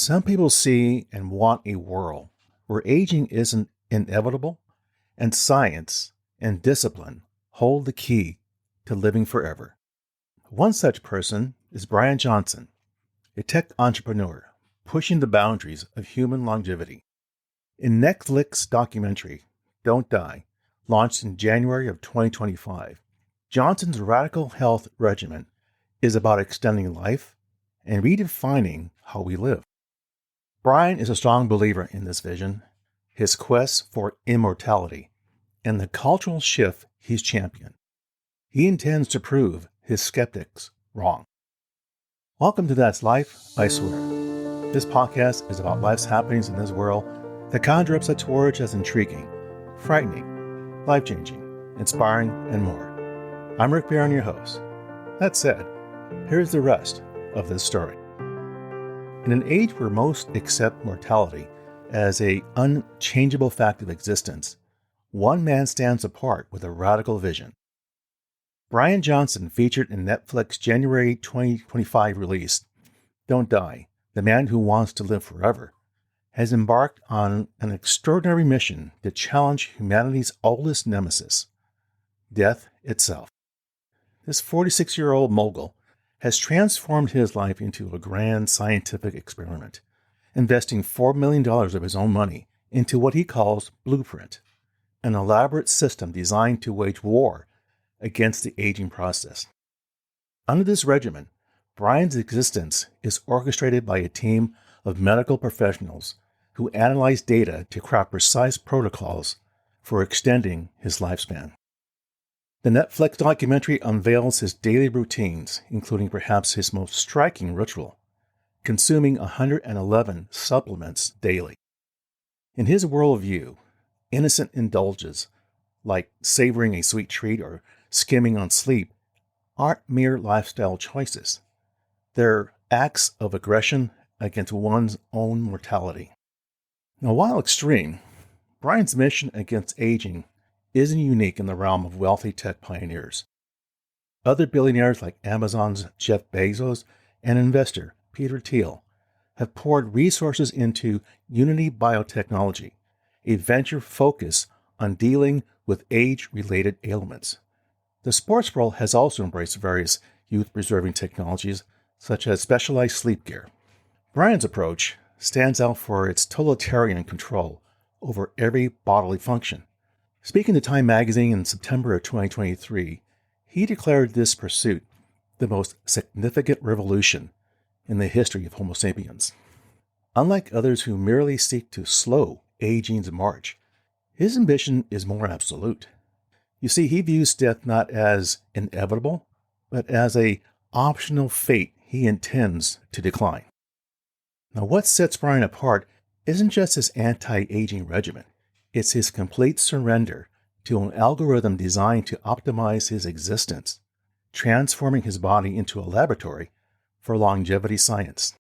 Some people see and want a world where aging isn't inevitable, and science and discipline hold the key to living forever. One such person is Brian Johnson, a tech entrepreneur pushing the boundaries of human longevity. In Netflix documentary, Don't Die, launched in January of 2025, Johnson's radical health regimen is about extending life and redefining how we live. Brian is a strong believer in this vision, his quest for immortality, and the cultural shift he's championed. He intends to prove his skeptics wrong. Welcome to That's Life, I Swear. This podcast is about life's happenings in this world that conjure up such words as intriguing, frightening, life-changing, inspiring, and more. I'm Rick Barron, your host. That said, here's the rest of this story. In an age where most accept mortality as an unchangeable fact of existence, one man stands apart with a radical vision. Brian Johnson, featured in Netflix January 2025 release, Don't Die, The Man Who Wants to Live Forever, has embarked on an extraordinary mission to challenge humanity's oldest nemesis, death itself. This 46-year-old mogul has transformed his life into a grand scientific experiment, investing $4 million of his own money into what he calls Blueprint, an elaborate system designed to wage war against the aging process. Under this regimen, Brian's existence is orchestrated by a team of medical professionals who analyze data to craft precise protocols for extending his lifespan. The Netflix documentary unveils his daily routines, including perhaps his most striking ritual, consuming 111 supplements daily. In his worldview, innocent indulgences, like savoring a sweet treat or skimming on sleep, aren't mere lifestyle choices. They're acts of aggression against one's own mortality. Now, while extreme, Brian's mission against aging isn't unique in the realm of wealthy tech pioneers. Other billionaires like Amazon's Jeff Bezos and investor Peter Thiel have poured resources into Unity Biotechnology, a venture focused on dealing with age-related ailments. The sports world has also embraced various youth-preserving technologies, such as specialized sleep gear. Brian's approach stands out for its totalitarian control over every bodily function. Speaking to Time magazine in September of 2023, he declared this pursuit the most significant revolution in the history of Homo sapiens. Unlike others who merely seek to slow aging's march, his ambition is more absolute. You see, he views death not as inevitable, but as an optional fate he intends to decline. Now, what sets Brian apart isn't just his anti-aging regimen. It's his complete surrender to an algorithm designed to optimize his existence, transforming his body into a laboratory for longevity science.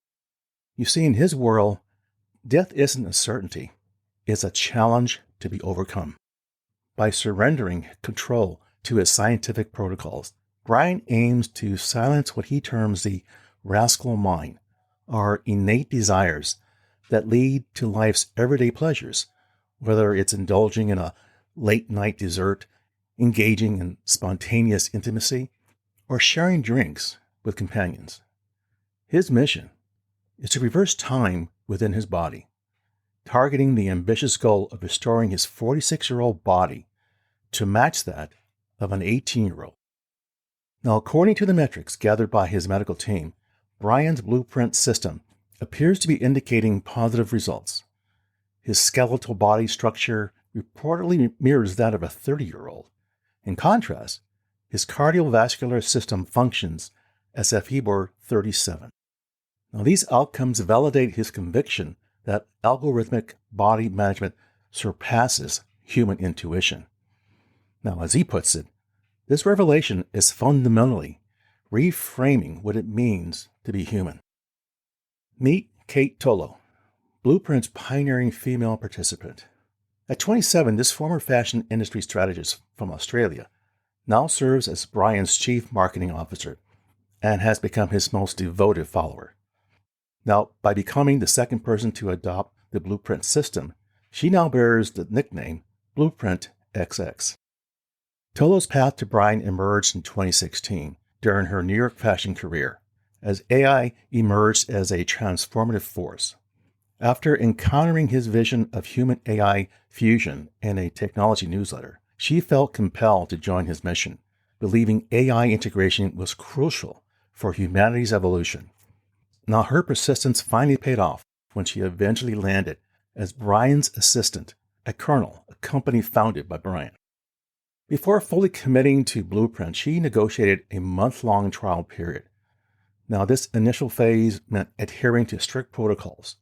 You see, in his world, death isn't a certainty. It's a challenge to be overcome. By surrendering control to his scientific protocols, Brian aims to silence what he terms the rascal mind, or innate desires that lead to life's everyday pleasures, whether it's indulging in a late-night dessert, engaging in spontaneous intimacy, or sharing drinks with companions. His mission is to reverse time within his body, targeting the ambitious goal of restoring his 46-year-old body to match that of an 18-year-old. Now, according to the metrics gathered by his medical team, Brian's Blueprint system appears to be indicating positive results. His skeletal body structure reportedly mirrors that of a 30-year-old. In contrast, his cardiovascular system functions as if he were 37. Now, these outcomes validate his conviction that algorithmic body management surpasses human intuition. Now, as he puts it, this revelation is fundamentally reframing what it means to be human. Meet Kate Tolo, Blueprint's pioneering female participant. At 27, this former fashion industry strategist from Australia now serves as Brian's chief marketing officer and has become his most devoted follower. Now, by becoming the second person to adopt the Blueprint system, she now bears the nickname Blueprint XX. Tolo's path to Brian emerged in 2016 during her New York fashion career, as AI emerged as a transformative force. After encountering his vision of human-AI fusion in a technology newsletter, she felt compelled to join his mission, believing AI integration was crucial for humanity's evolution. Now, her persistence finally paid off when she eventually landed as Brian's assistant at Kernel, a company founded by Brian. Before fully committing to Blueprint, she negotiated a month-long trial period. Now, this initial phase meant adhering to strict protocols,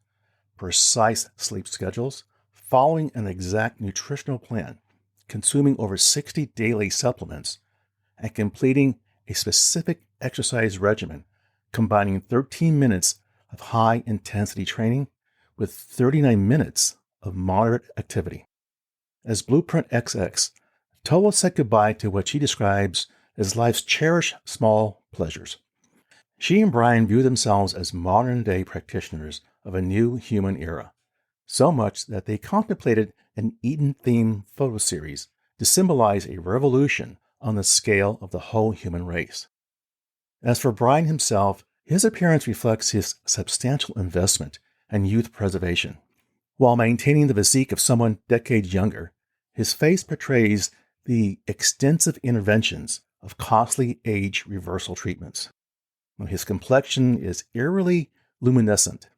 precise sleep schedules, following an exact nutritional plan, consuming over 60 daily supplements, and completing a specific exercise regimen, combining 13 minutes of high-intensity training with 39 minutes of moderate activity. As Blueprint XX, Tolo said goodbye to what she describes as life's cherished small pleasures. She and Brian view themselves as modern-day practitioners of a new human era, so much that they contemplated an Eden-themed photo series to symbolize a revolution on the scale of the whole human race. As for Brian himself, his appearance reflects his substantial investment in youth preservation. While maintaining the physique of someone decades younger, his face portrays the extensive interventions of costly age reversal treatments. His complexion is eerily luminescent,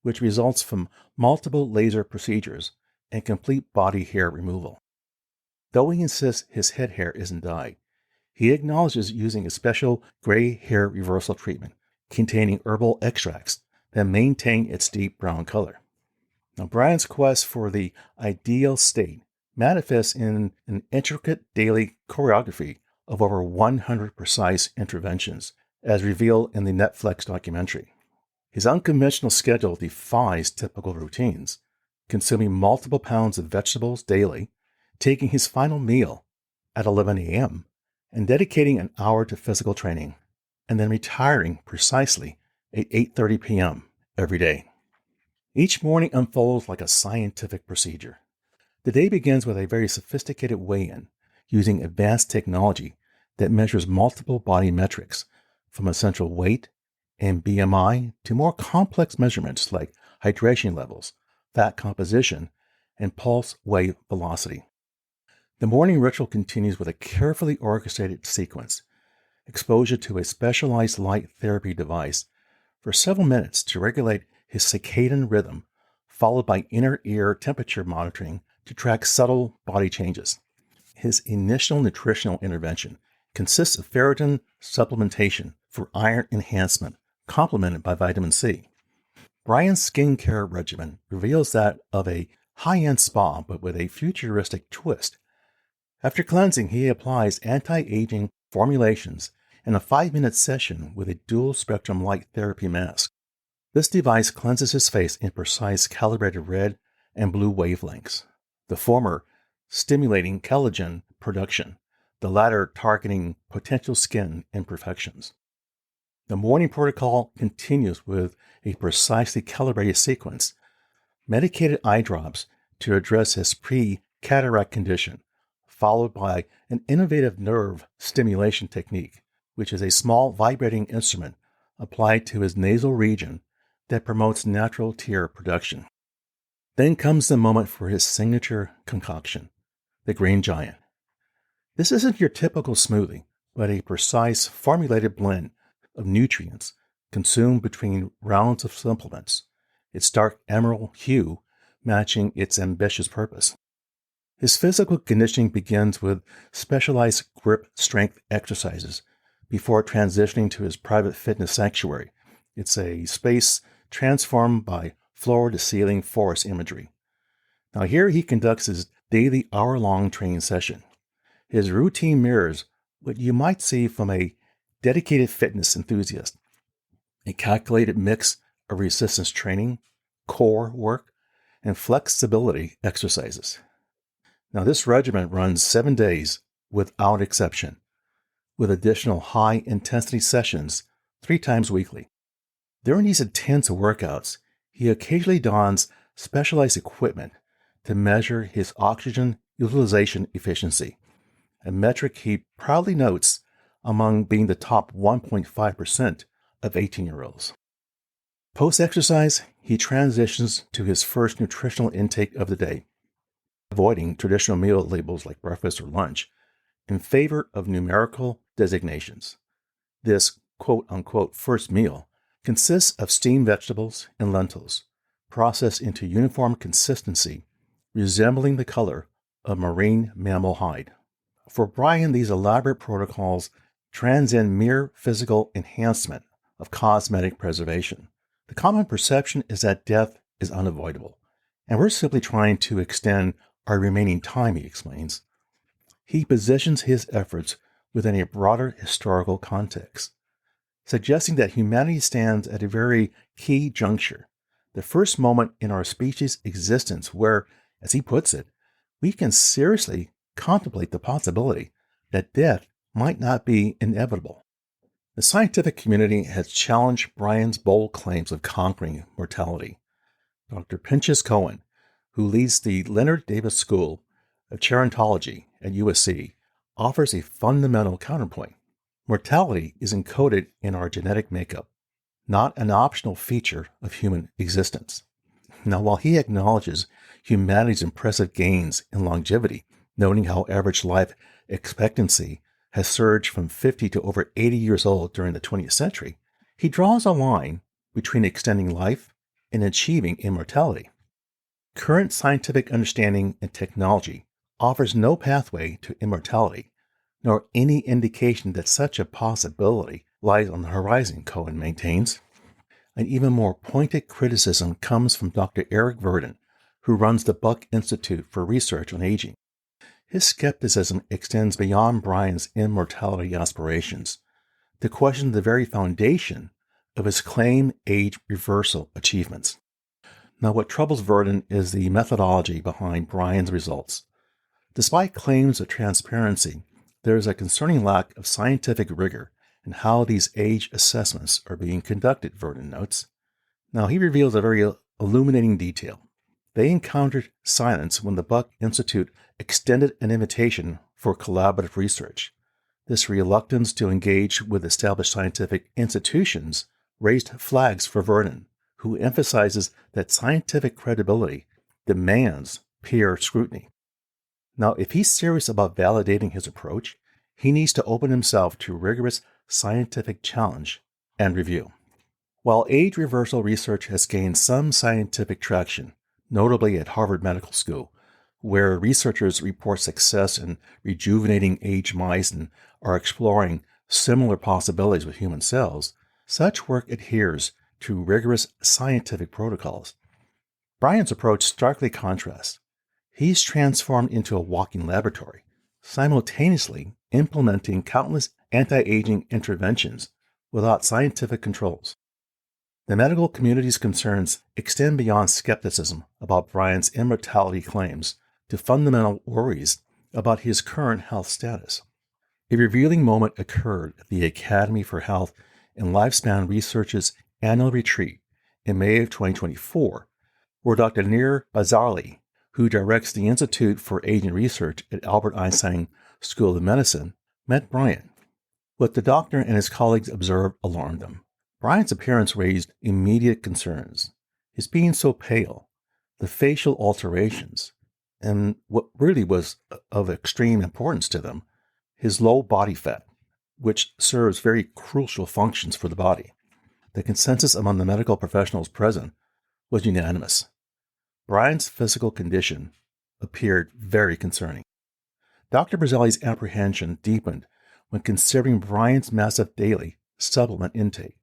which results from multiple laser procedures and complete body hair removal. Though he insists his head hair isn't dyed, he acknowledges using a special gray hair reversal treatment containing herbal extracts that maintain its deep brown color. Now, Brian's quest for the ideal state manifests in an intricate daily choreography of over 100 precise interventions, as revealed in the Netflix documentary. His unconventional schedule defies typical routines, consuming multiple pounds of vegetables daily, taking his final meal at 11 a.m., and dedicating an hour to physical training, and then retiring precisely at 8:30 p.m. every day. Each morning unfolds like a scientific procedure. The day begins with a very sophisticated weigh-in, using advanced technology that measures multiple body metrics, from essential weight and BMI to more complex measurements like hydration levels, fat composition, and pulse wave velocity. The morning ritual continues with a carefully orchestrated sequence, exposure to a specialized light therapy device for several minutes to regulate his circadian rhythm, followed by inner ear temperature monitoring to track subtle body changes. His initial nutritional intervention consists of ferritin supplementation for iron enhancement, complemented by vitamin C. Brian's skincare regimen reveals that of a high-end spa, but with a futuristic twist. After cleansing, he applies anti-aging formulations in a 5-minute session with a dual-spectrum light therapy mask. This device cleanses his face in precise calibrated red and blue wavelengths, the former stimulating collagen production, the latter targeting potential skin imperfections. The morning protocol continues with a precisely calibrated sequence, medicated eye drops to address his pre-cataract condition, followed by an innovative nerve stimulation technique, which is a small vibrating instrument applied to his nasal region that promotes natural tear production. Then comes the moment for his signature concoction, the Green Giant. This isn't your typical smoothie, but a precise formulated blend of nutrients consumed between rounds of supplements, its dark emerald hue matching its ambitious purpose. His physical conditioning begins with specialized grip strength exercises before transitioning to his private fitness sanctuary. It's a space transformed by floor-to-ceiling forest imagery. Now here he conducts his daily hour-long training session. His routine mirrors what you might see from a dedicated fitness enthusiast, a calculated mix of resistance training, core work, and flexibility exercises. Now this regimen runs 7 days without exception, with additional high-intensity sessions 3 times weekly. During these intense workouts, he occasionally dons specialized equipment to measure his oxygen utilization efficiency, a metric he proudly notes among being the top 1.5% of 18-year-olds. Post-exercise, he transitions to his first nutritional intake of the day, avoiding traditional meal labels like breakfast or lunch in favor of numerical designations. This quote-unquote first meal consists of steamed vegetables and lentils, processed into uniform consistency, resembling the color of marine mammal hide. For Brian, these elaborate protocols transcend mere physical enhancement of cosmetic preservation. The common perception is that death is unavoidable, and we're simply trying to extend our remaining time, he explains. He positions his efforts within a broader historical context, suggesting that humanity stands at a very key juncture, the first moment in our species' existence where, as he puts it, we can seriously contemplate the possibility that death might not be inevitable. The scientific community has challenged Brian's bold claims of conquering mortality. Dr. Pinchas Cohen, who leads the Leonard Davis School of Gerontology at USC, offers a fundamental counterpoint. Mortality is encoded in our genetic makeup, not an optional feature of human existence. Now, while he acknowledges humanity's impressive gains in longevity, noting how average life expectancy has surged from 50 to over 80 years old during the 20th century, he draws a line between extending life and achieving immortality. Current scientific understanding and technology offers no pathway to immortality, nor any indication that such a possibility lies on the horizon, Cohen maintains. An even more pointed criticism comes from Dr. Eric Verdin, who runs the Buck Institute for Research on Aging. His skepticism extends beyond Brian's immortality aspirations to question the very foundation of his claimed age reversal achievements. Now, what troubles Verdin is the methodology behind Brian's results. Despite claims of transparency, there is a concerning lack of scientific rigor in how these age assessments are being conducted, Verdin notes. Now, he reveals a very illuminating detail. They encountered silence when the Buck Institute extended an invitation for collaborative research. This reluctance to engage with established scientific institutions raised flags for Verdin, who emphasizes that scientific credibility demands peer scrutiny. Now, if he's serious about validating his approach, he needs to open himself to rigorous scientific challenge and review. While age reversal research has gained some scientific traction, notably at Harvard Medical School, where researchers report success in rejuvenating aged mice and are exploring similar possibilities with human cells, such work adheres to rigorous scientific protocols. Brian's approach starkly contrasts. He's transformed into a walking laboratory, simultaneously implementing countless anti-aging interventions without scientific controls. The medical community's concerns extend beyond skepticism about Brian's immortality claims to fundamental worries about his current health status. A revealing moment occurred at the Academy for Health and Lifespan Research's annual retreat in May of 2024, where Dr. Nir Bazarli, who directs the Institute for Aging Research at Albert Einstein School of Medicine, met Brian. What the doctor and his colleagues observed alarmed them. Brian's appearance raised immediate concerns. His being so pale, the facial alterations, and what really was of extreme importance to them, his low body fat, which serves very crucial functions for the body. The consensus among the medical professionals present was unanimous. Brian's physical condition appeared very concerning. Dr. Bazarli's apprehension deepened when considering Brian's massive daily supplement intake.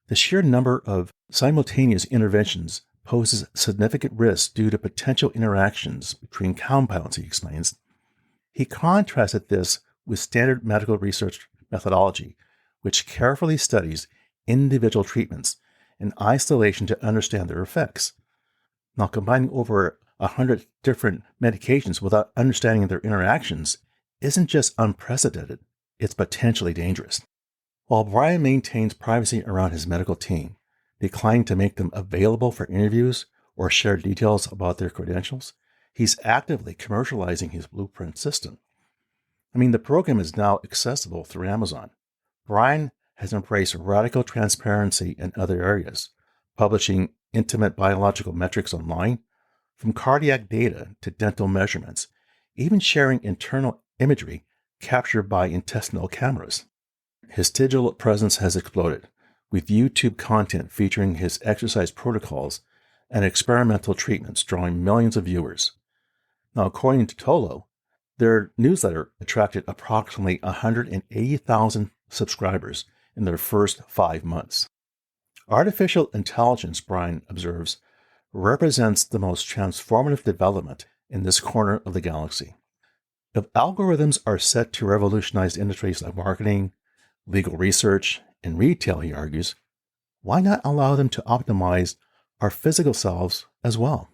The sheer number of simultaneous interventions poses significant risks due to potential interactions between compounds, he explains. He contrasted this with standard medical research methodology, which carefully studies individual treatments in isolation to understand their effects. Now, combining over 100 different medications without understanding their interactions isn't just unprecedented, it's potentially dangerous. While Brian maintains privacy around his medical team, declining to make them available for interviews or share details about their credentials, he's actively commercializing his blueprint system. The program is now accessible through Amazon. Brian has embraced radical transparency in other areas, publishing intimate biological metrics online, from cardiac data to dental measurements, even sharing internal imagery captured by intestinal cameras. His digital presence has exploded, with YouTube content featuring his exercise protocols and experimental treatments drawing millions of viewers. Now, according to Tolo, their newsletter attracted approximately 180,000 subscribers in their first 5 months. Artificial intelligence, Brian observes, represents the most transformative development in this corner of the galaxy. If algorithms are set to revolutionize industries like marketing, legal research, and retail, he argues, why not allow them to optimize our physical selves as well?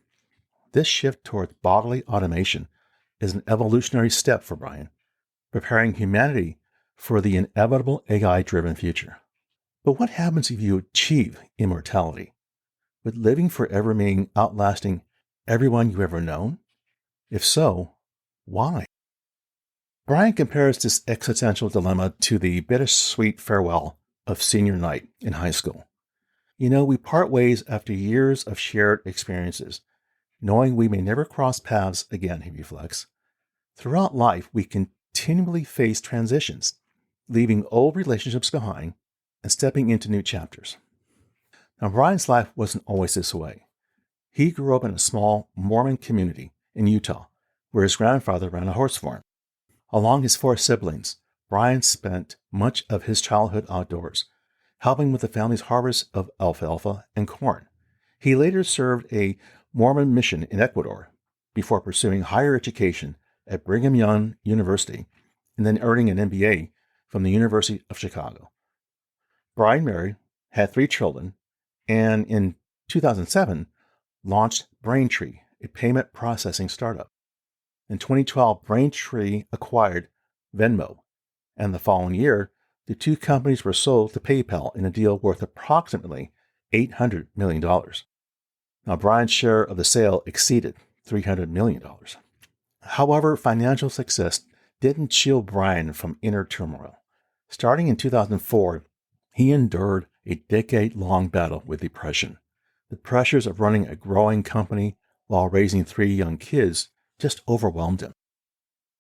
This shift towards bodily automation is an evolutionary step for Brian, preparing humanity for the inevitable AI-driven future. But what happens if you achieve immortality? Would living forever mean outlasting everyone you've ever known? If so, why? Brian compares this existential dilemma to the bittersweet farewell of senior night in high school. We part ways after years of shared experiences, knowing we may never cross paths again, he reflects. Throughout life, we continually face transitions, leaving old relationships behind and stepping into new chapters. Now, Brian's life wasn't always this way. He grew up in a small Mormon community in Utah, where his grandfather ran a horse farm. Along his 4 siblings, Brian spent much of his childhood outdoors, helping with the family's harvest of alfalfa and corn. He later served a Mormon mission in Ecuador before pursuing higher education at Brigham Young University and then earning an MBA from the University of Chicago. Brian married, had 3 children, and in 2007 launched Braintree, a payment processing startup. In 2012, Braintree acquired Venmo, and the following year, the 2 companies were sold to PayPal in a deal worth approximately $800 million. Now, Brian's share of the sale exceeded $300 million. However, financial success didn't shield Brian from inner turmoil. Starting in 2004, he endured a decade-long battle with depression. The pressures of running a growing company while raising 3 young kids just overwhelmed him.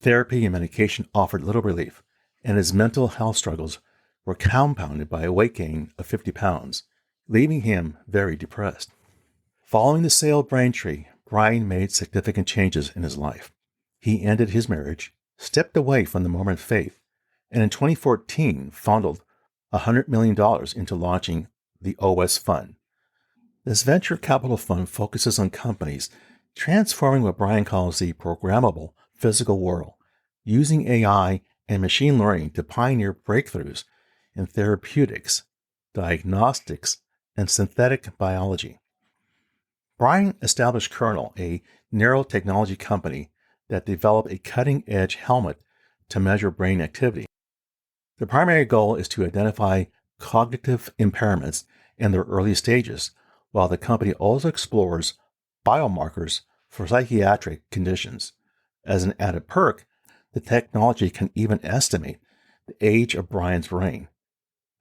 Therapy and medication offered little relief, and his mental health struggles were compounded by a weight gain of 50 pounds, leaving him very depressed. Following the sale of Braintree, Brian made significant changes in his life. He ended his marriage, stepped away from the Mormon faith, and in 2014 funneled $100 million into launching the OS Fund. This venture capital fund focuses on companies transforming what Brian calls the programmable physical world, using AI and machine learning to pioneer breakthroughs in therapeutics, diagnostics, and synthetic biology. Brian established Kernel, a neurotechnology company that developed a cutting-edge helmet to measure brain activity. The primary goal is to identify cognitive impairments in their early stages, while the company also explores biomarkers for psychiatric conditions. As an added perk, the technology can even estimate the age of Brian's brain,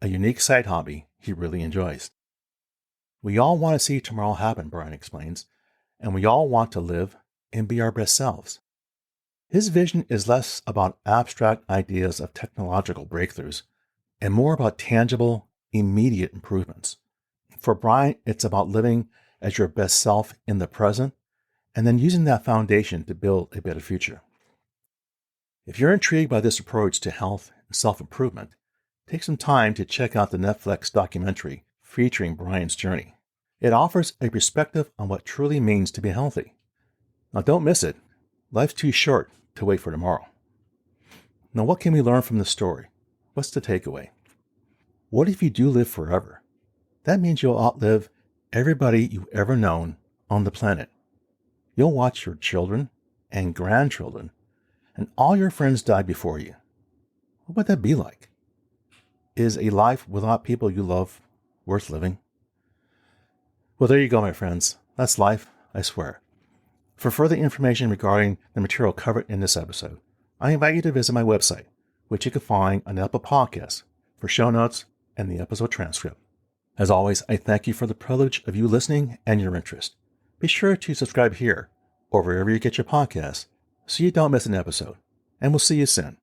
a unique side hobby he really enjoys. We all want to see tomorrow happen, Brian explains, and we all want to live and be our best selves. His vision is less about abstract ideas of technological breakthroughs and more about tangible, immediate improvements. For Brian, it's about living as your best self in the present and then using that foundation to build a better future. If you're intrigued by this approach to health and self-improvement, take some time to check out the Netflix documentary featuring Brian's journey. It offers a perspective on what truly means to be healthy. Now, don't miss it. Life's too short to wait for tomorrow. Now, what can we learn from this story? What's the takeaway? What if you do live forever? That means you'll outlive everybody you've ever known on the planet. You'll watch your children and grandchildren and all your friends die before you. What would that be like? Is a life without people you love worth living? Well, there you go, my friends. That's life, I swear. For further information regarding the material covered in this episode, I invite you to visit my website, which you can find on Apple Podcasts, for show notes and the episode transcript. As always, I thank you for the privilege of you listening and your interest. Be sure to subscribe here or wherever you get your podcasts so you don't miss an episode, and we'll see you soon.